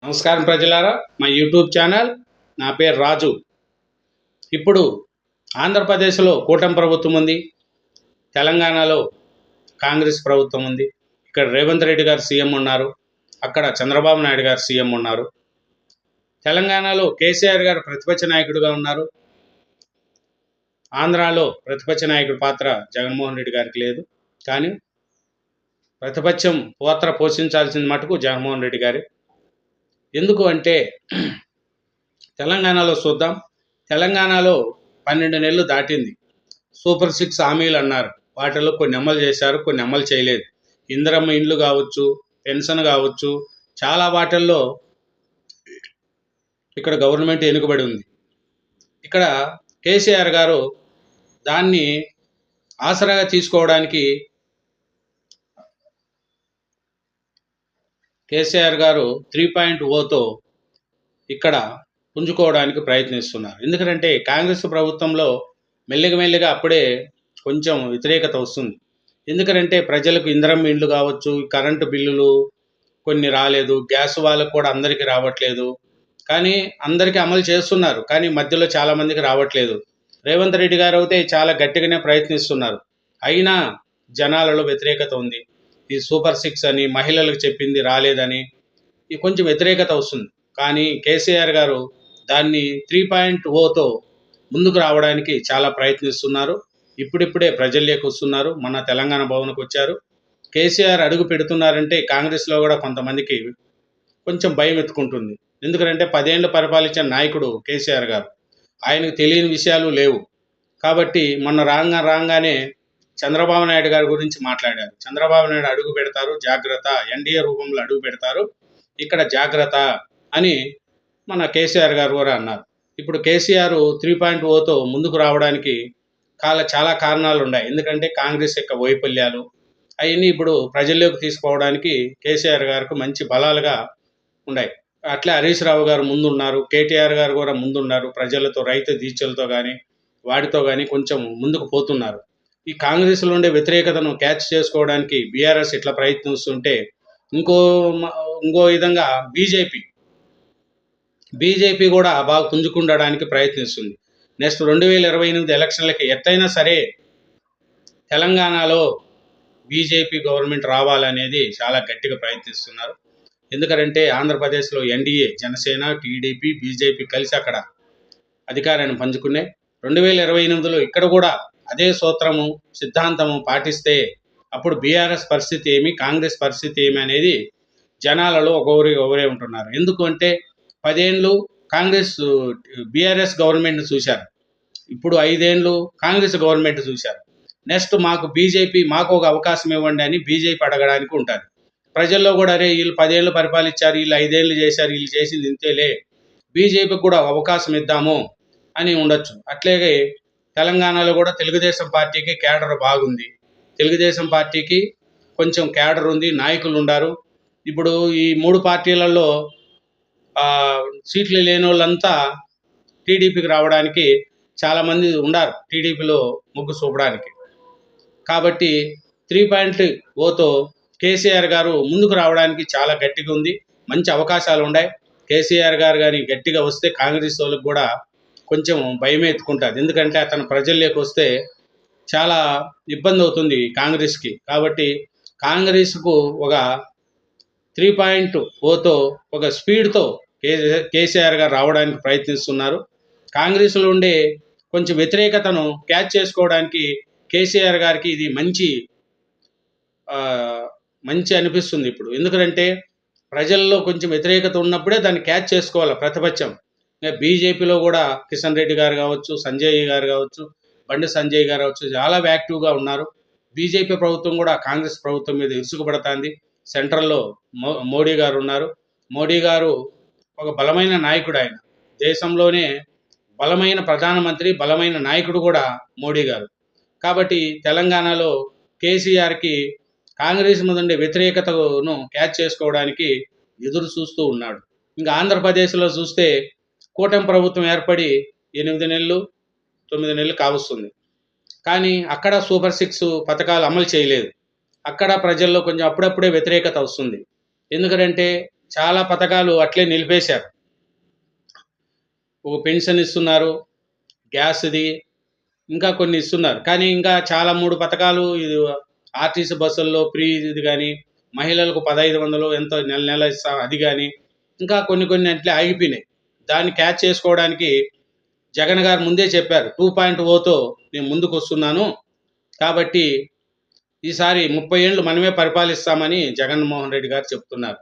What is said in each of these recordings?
నమస్కారం ప్రజలారా, మా యూట్యూబ్ ఛానల్. నా పేరు రాజు. ఇప్పుడు ఆంధ్రప్రదేశ్లో కూటమి ప్రభుత్వం ఉంది, తెలంగాణలో కాంగ్రెస్ ప్రభుత్వం ఉంది. ఇక్కడ రేవంత్ రెడ్డి గారు సీఎం ఉన్నారు, అక్కడ చంద్రబాబు నాయుడు గారు సీఎం ఉన్నారు. తెలంగాణలో కేసీఆర్ గారు ప్రతిపక్ష నాయకుడిగా ఉన్నారు. ఆంధ్రాలో ప్రతిపక్ష నాయకుడి పాత్ర జగన్మోహన్ రెడ్డి గారికి లేదు. కానీ ప్రతిపక్షం పాత్ర పోషించాల్సిన మటుకు జగన్మోహన్ రెడ్డి గారి. ఎందుకు అంటే తెలంగాణలో చూద్దాం. తెలంగాణలో 12 నెలలు దాటింది. సూపర్ 6 హామీలు అన్నారు. వాటిలో కొన్ని అమలు చేశారు, కొన్ని అమలు చేయలేదు. ఇందిరమ్మ ఇండ్లు కావచ్చు, పెన్షన్ కావచ్చు, చాలా వాటిల్లో ఇక్కడ గవర్నమెంట్ వెనుకబడి ఉంది. ఇక్కడ కేసీఆర్ గారు దాన్ని ఆసరాగా తీసుకోవడానికి కేసీఆర్ గారు 3.0తో ఇక్కడ పుంజుకోవడానికి ప్రయత్నిస్తున్నారు. ఎందుకంటే కాంగ్రెస్ ప్రభుత్వంలో మెల్లిగా అప్పుడే కొంచెం వ్యతిరేకత వస్తుంది. ఎందుకంటే ప్రజలకు ఇందిరమ్మ ఇండ్లు కావచ్చు, కరెంటు బిల్లులు కొన్ని రాలేదు, గ్యాస్ వాళ్ళకు కూడా అందరికీ రావట్లేదు. కానీ అందరికీ అమలు చేస్తున్నారు, కానీ మధ్యలో చాలామందికి రావట్లేదు. రేవంత్ రెడ్డి గారు అయితే చాలా గట్టిగానే ప్రయత్నిస్తున్నారు. అయినా జనాలలో వ్యతిరేకత ఉంది. ఈ సూపర్ 6 అని మహిళలకు చెప్పింది రాలేదని ఈ కొంచెం వ్యతిరేకత వస్తుంది. కానీ కేసీఆర్ గారు దాన్ని 3.0తో ముందుకు రావడానికి చాలా ప్రయత్నిస్తున్నారు. ఇప్పుడిప్పుడే ప్రజల్లోకి వస్తున్నారు. మన తెలంగాణ భవన్కు వచ్చారు. కేసీఆర్ అడుగు పెడుతున్నారంటే కాంగ్రెస్లో కూడా కొంతమందికి కొంచెం భయం ఎత్తుకుంటుంది. ఎందుకంటే 10 ఏళ్ళు పరిపాలించిన నాయకుడు కేసీఆర్ గారు. ఆయనకు తెలియని విషయాలు లేవు. కాబట్టి మొన్న రాగానే చంద్రబాబు నాయుడు గారి గురించి మాట్లాడారు. చంద్రబాబు నాయుడు అడుగు పెడతారు, జాగ్రత్త, ఎన్డీఏ రూపంలో అడుగు పెడతారు, ఇక్కడ జాగ్రత్త అని మన కేసీఆర్ గారు కూడా అన్నారు. ఇప్పుడు కేసీఆర్ 3.0తో ముందుకు రావడానికి చాలా కారణాలు ఉన్నాయి. ఎందుకంటే కాంగ్రెస్ యొక్క వైఫల్యాలు అవన్నీ ఇప్పుడు ప్రజల్లోకి తీసుకోవడానికి కేసీఆర్ గారికి మంచి బలాలుగా ఉన్నాయి. అట్లా హరీష్ రావు గారు ముందున్నారు, కేటీఆర్ గారు కూడా ముందున్నారు. ప్రజలతో, రైతు దీక్షలతో కానీ వాటితో కానీ కొంచెం ముందుకు పోతున్నారు. ఈ కాంగ్రెస్లో ఉండే వ్యతిరేకతను క్యాచ్ చేసుకోవడానికి బీఆర్ఎస్ ఇట్లా ప్రయత్నిస్తుంటే ఇంకో విధంగా బీజేపీ కూడా బాగా పుంజుకుండడానికి ప్రయత్నిస్తుంది. నెక్స్ట్ 2028 ఎలక్షన్లకి ఎట్లయినా సరే తెలంగాణలో బీజేపీ గవర్నమెంట్ రావాలనేది చాలా గట్టిగా ప్రయత్నిస్తున్నారు. ఎందుకంటే ఆంధ్రప్రదేశ్లో ఎన్డీఏ, జనసేన, టీడీపీ, బీజేపీ కలిసి అక్కడ అధికారాన్ని పంచుకునే 2028లో ఇక్కడ కూడా అదే సూత్రము, సిద్ధాంతము పాటిస్తే అప్పుడు బీఆర్ఎస్ పరిస్థితి ఏమి, కాంగ్రెస్ పరిస్థితి ఏమి అనేది జనాలలో ఒకరే ఉంటున్నారు. ఎందుకంటే 10 ఏళ్ళు కాంగ్రెస్ బీఆర్ఎస్ గవర్నమెంట్ని చూశారు, ఇప్పుడు 5 ఏళ్ళు కాంగ్రెస్ గవర్నమెంట్ చూశారు. నెక్స్ట్ మాకు ఒక అవకాశం ఇవ్వండి అని బీజేపీ అడగడానికి ఉంటుంది. ప్రజల్లో కూడా అరే వీళ్ళు 10 ఏళ్ళు పరిపాలించారు, వీళ్ళు 5 ఏళ్ళు చేశారు, వీళ్ళు చేసింది ఇంతేలే, బీజేపీకి కూడా అవకాశం ఇద్దాము అని ఉండొచ్చు. అట్లాగే తెలంగాణలో కూడా తెలుగుదేశం పార్టీకి క్యాడర్ బాగుంది. తెలుగుదేశం పార్టీకి కొంచెం క్యాడర్ ఉంది, నాయకులు ఉన్నారు. ఇప్పుడు ఈ 3 పార్టీలలో సీట్లు లేని వాళ్ళంతా టీడీపీకి రావడానికి చాలామంది ఉన్నారు, టీడీపీలో మొగ్గు చూపడానికి. కాబట్టి 3.0తో కేసీఆర్ గారు ముందుకు రావడానికి చాలా గట్టిగా ఉంది, మంచి అవకాశాలు ఉన్నాయి. కేసీఆర్ గారు కానీ గట్టిగా వస్తే కాంగ్రెస్ వాళ్ళకి కూడా కొంచెం భయమే ఎత్తుకుంటుంది. ఎందుకంటే అతను ప్రజల్లోకి వస్తే చాలా ఇబ్బంది అవుతుంది కాంగ్రెస్కి. కాబట్టి కాంగ్రెస్కు ఒక 3.0తో ఒక స్పీడ్తో కేసీఆర్ గారు రావడానికి ప్రయత్నిస్తున్నారు. కాంగ్రెస్లో ఉండే కొంచెం వ్యతిరేకతను క్యాచ్ చేసుకోవడానికి కేసీఆర్ గారికి ఇది మంచి అనిపిస్తుంది ఇప్పుడు. ఎందుకంటే ప్రజల్లో కొంచెం వ్యతిరేకత ఉన్నప్పుడే దాన్ని క్యాచ్ చేసుకోవాలి ప్రతిపక్షం. బీజేపీలో కూడా కిషన్ రెడ్డి గారు కావచ్చు, సంజయ్ గారు కావచ్చు, బండి సంజయ్ గారు కావచ్చు, చాలా యాక్టివ్గా ఉన్నారు. బీజేపీ ప్రభుత్వం కూడా కాంగ్రెస్ ప్రభుత్వం మీద ఇసుకుపడుతుంది. సెంట్రల్లో మోడీ గారు ఉన్నారు. మోడీ గారు ఒక బలమైన నాయకుడు. ఆయన దేశంలోనే బలమైన ప్రధానమంత్రి, బలమైన నాయకుడు కూడా మోడీ గారు. కాబట్టి తెలంగాణలో కేసీఆర్కి కాంగ్రెస్ మీద ఉండే వ్యతిరేకతను క్యాచ్ చేసుకోవడానికి ఎదురు చూస్తూ ఉన్నాడు. ఇంకా ఆంధ్రప్రదేశ్లో చూస్తే కూటమి ప్రభుత్వం ఏర్పడి 8 నెలలు 9 నెలలు కావస్తుంది. కానీ అక్కడ సూపర్ 6 పథకాలు అమలు చేయలేదు. అక్కడ ప్రజల్లో కొంచెం అప్పుడప్పుడే వ్యతిరేకత వస్తుంది. ఎందుకంటే చాలా పథకాలు అట్లే నిలిపేశారు. ఒక పెన్షన్ ఇస్తున్నారు, గ్యాస్‌ది ఇంకా కొన్ని ఇస్తున్నారు. కానీ ఇంకా చాలా 3 పథకాలు ఇది ఆర్టీసీ బస్సుల్లో ఫ్రీ ఇది గాని, మహిళలకు 1500 ఎంతో నెల నెల ఇస్తాం అది గాని, ఇంకా కొన్ని కొన్ని అట్లే ఆగిపోయినాయి. దాన్ని క్యాచ్ చేసుకోవడానికి జగన్ గారు ముందే చెప్పారు. 2.0తో నేను ముందుకొస్తున్నాను. కాబట్టి ఈసారి 30 ఏండ్లు మనమే పరిపాలిస్తామని జగన్మోహన్ రెడ్డి గారు చెప్తున్నారు.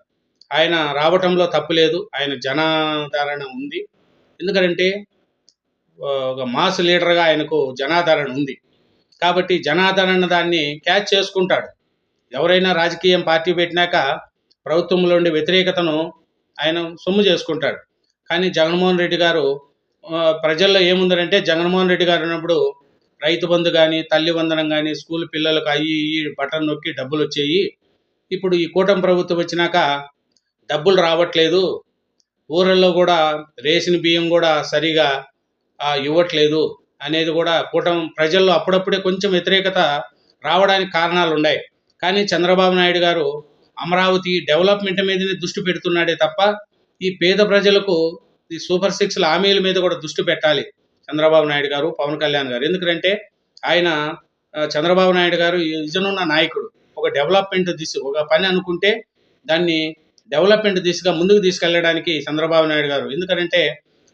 ఆయన రావటంలో తప్పు లేదు. ఆయన జనాదరణ ఉంది. ఎందుకనంటే ఒక మాస్ లీడర్‌గా ఆయనకు జనాదరణ ఉంది. కాబట్టి జనాదరణ దాన్ని క్యాచ్ చేసుకుంటాడు. ఎవరైనా రాజకీయం పార్టీ పెట్టినాక ప్రభుత్వంలో ఉండే వ్యతిరేకతను ఆయన సొమ్ము చేసుకుంటాడు. కానీ జగన్మోహన్ రెడ్డి గారు ప్రజల్లో ఏముందనంటే జగన్మోహన్ రెడ్డి గారు ఉన్నప్పుడు రైతు బంధు గాని, తల్లి వందనం గాని, స్కూల్ పిల్లలకు అయ్యి ఇయ్యి బటన్ నొక్కి డబ్బులొచ్చేయి. ఇప్పుడు ఈ కూటమి ప్రభుత్వం వచ్చినాక డబ్బులు రావట్లేదు. ఊరల్లో గూడా రేషన్ బియ్యం గూడా సరిగా ఇవ్వట్లేదు అనేది గూడా ప్రజల్లో అప్పుడప్పుడే కొంచెం వ్యతిరేకత రావడానికి కారణాలున్నాయి. కానీ చంద్రబాబు నాయుడు గారు అమరావతి డెవలప్‌మెంట్ మీదనే దృష్టి పెడుతున్నాడే తప్ప, ఈ పేద ప్రజలకు ఈ సూపర్ సిక్స్‌ల హామీల మీద కూడా దృష్టి పెట్టాలి చంద్రబాబు నాయుడు గారు, పవన్ కళ్యాణ్ గారు. ఎందుకంటే ఆయన చంద్రబాబు నాయుడు గారు విజనున్న నాయకుడు. ఒక డెవలప్‌మెంట్ ఒక పని అనుకుంటే దాన్ని డెవలప్‌మెంట్ దిశగా ముందుకు తీసుకెళ్ళడానికి చంద్రబాబు నాయుడు గారు. ఎందుకనంటే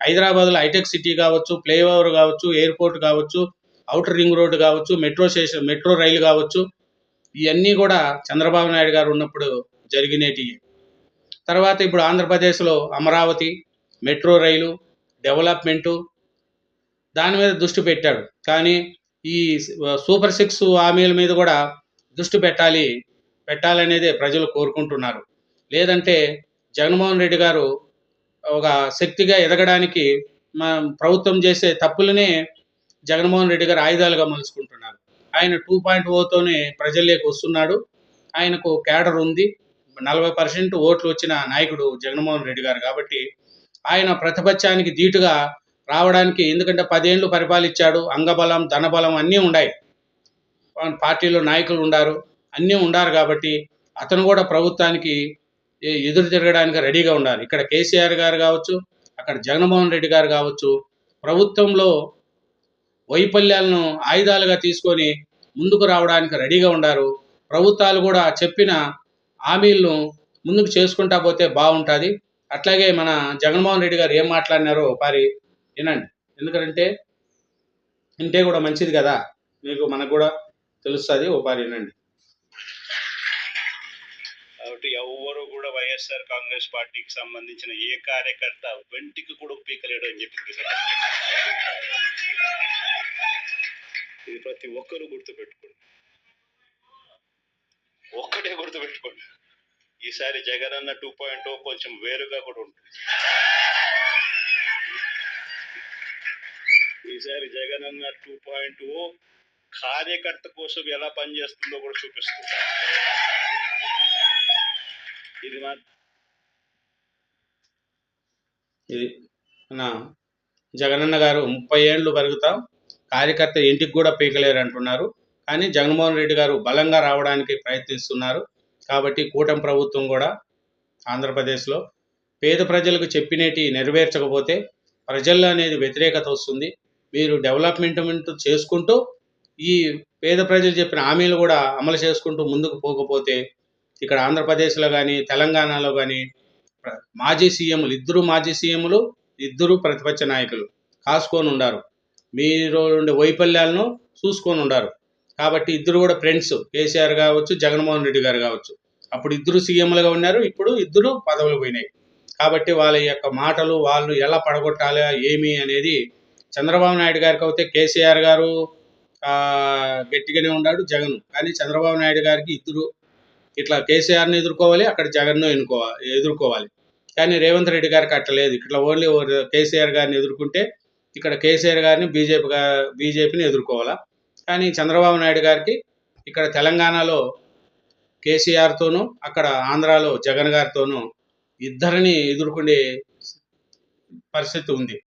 హైదరాబాద్‌లో హైటెక్ సిటీ కావచ్చు, ఫ్లైఓవర్ కావచ్చు, ఎయిర్‌పోర్ట్ కావచ్చు, ఔటర్ రింగ్ రోడ్ కావచ్చు, మెట్రో రైలు కావచ్చు, ఇవన్నీ కూడా చంద్రబాబు నాయుడు గారు ఉన్నప్పుడు జరిగినేటివి. తర్వాత ఇప్పుడు ఆంధ్రప్రదేశ్‌లో అమరావతి, మెట్రో రైలు, డెవలప్‌మెంటు దాని మీద దృష్టి పెట్టాడు. కానీ ఈ సూపర్ సిక్స్ హామీల మీద కూడా దృష్టి పెట్టాలనేదే ప్రజలు కోరుకుంటున్నారు. లేదంటే జగన్మోహన్ రెడ్డి గారు ఒక శక్తిగా ఎదగడానికి ప్రభుత్వం చేసే తప్పులనే జగన్మోహన్ రెడ్డి గారు ఆయుధాలుగా మలుచుకుంటున్నారు. ఆయన 2.0తోనే ప్రజల్లోకి వస్తున్నాడు. ఆయనకు క్యాడర్ ఉంది. 40% ఓట్లు వచ్చిన నాయకుడు జగన్మోహన్ రెడ్డి గారు కాబట్టి ఆయన ప్రతిపక్షానికి ధీటుగా రావడానికి, ఎందుకంటే 10 ఏళ్ళు పరిపాలించాడు. అంగబలం, ధనబలం అన్నీ ఉన్నాయి. పార్టీలో నాయకులు ఉండారు. అన్నీ ఉండారు కాబట్టి అతను కూడా ప్రభుత్వానికి ఎదురు తిరగడానికి రెడీగా ఉండాలి. ఇక్కడ కేసీఆర్ గారు కావచ్చు, అక్కడ జగన్మోహన్ రెడ్డి గారు కావచ్చు, ప్రభుత్వంలో వైఫల్యాలను ఆయుధాలుగా తీసుకొని ముందుకు రావడానికి రెడీగా ఉండారు. ప్రభుత్వాలు కూడా చెప్పిన హామీలను ముందుకు చేసుకుంటా పోతే బాగుంటుంది. అట్లాగే మన జగన్మోహన్ రెడ్డి గారు ఏం మాట్లాడినారో ఒకసారి వినండి. ఎందుకంటే వింటే కూడా మంచిది కదా, మీకు మనకు కూడా తెలుస్తుంది. ఒకసారి వినండి. కాబట్టి ఎవరు కూడా వైఎస్ఆర్ కాంగ్రెస్ పార్టీకి సంబంధించిన ఏ కార్యకర్త వెంటికి కూడా పీకలేడు అని చెప్పి ఇది ప్రతి ఒక్కరూ గుర్తుపెట్టుకోండి. ఒక్కటే గుర్తుపెట్టుకోండి, ఈసారి జగనన్న 2.0 కొంచెం వేరుగా కూడా ఉంటుంది. ఈసారి జగనన్న 2.0 కార్యకర్త కోసం ఎలా పనిచేస్తుందో కూడా చూపిస్తుంది. ఇది మన జగనన్న గారు 30 ఏళ్ళు పెరుగుతాం, కార్యకర్త ఇంటికి కూడా పీకలేరు అంటున్నారు. కానీ జగన్మోహన్ రెడ్డి గారు బలంగా రావడానికి ప్రయత్నిస్తున్నారు. కాబట్టి కూటమి ప్రభుత్వం కూడా ఆంధ్రప్రదేశ్లో పేద ప్రజలకు చెప్పినేటి నెరవేర్చకపోతే ప్రజల్లో అనేది వ్యతిరేకత వస్తుంది. మీరు డెవలప్మెంట్ చేసుకుంటూ ఈ పేద ప్రజలు చెప్పిన హామీలు కూడా అమలు చేసుకుంటూ ముందుకు పోకపోతే ఇక్కడ ఆంధ్రప్రదేశ్లో కానీ, తెలంగాణలో కానీ మాజీ సీఎంలు ఇద్దరు ప్రతిపక్ష నాయకులు కాసుకొని ఉండారు. మీరు ఉండే వైఫల్యాలను చూసుకొని ఉండారు. కాబట్టి ఇద్దరు కూడా ఫ్రెండ్స్, కేసీఆర్ కావచ్చు, జగన్మోహన్ రెడ్డి గారు కావచ్చు. అప్పుడు ఇద్దరు సీఎంలుగా ఉన్నారు, ఇప్పుడు ఇద్దరు పదవులు పోయినాయి. కాబట్టి వాళ్ళ యొక్క మాటలు వాళ్ళు ఎలా పడగొట్టాలా ఏమి అనేది చంద్రబాబు నాయుడు గారికి అయితే కేసీఆర్ గారు గట్టిగానే ఉన్నాడు, జగన్. కానీ చంద్రబాబు నాయుడు గారికి ఇద్దరు ఇట్లా కేసీఆర్ని ఎదుర్కోవాలి, అక్కడ జగన్ను ఎదుర్కోవాలి. కానీ రేవంత్ రెడ్డి గారికి అట్టలేదు. ఇట్లా ఓన్లీ కేసీఆర్ గారిని ఎదుర్కొంటే ఇక్కడ కేసీఆర్ గారిని బీజేపీని ఎదుర్కోవాలా. కానీ చంద్రబాబు నాయుడు గారికి ఇక్కడ తెలంగాణలో కేసీఆర్తోనూ, అక్కడ ఆంధ్రాలో జగన్ గారితోనూ ఇద్దరిని ఎదుర్కొనే పరిస్థితి ఉంది.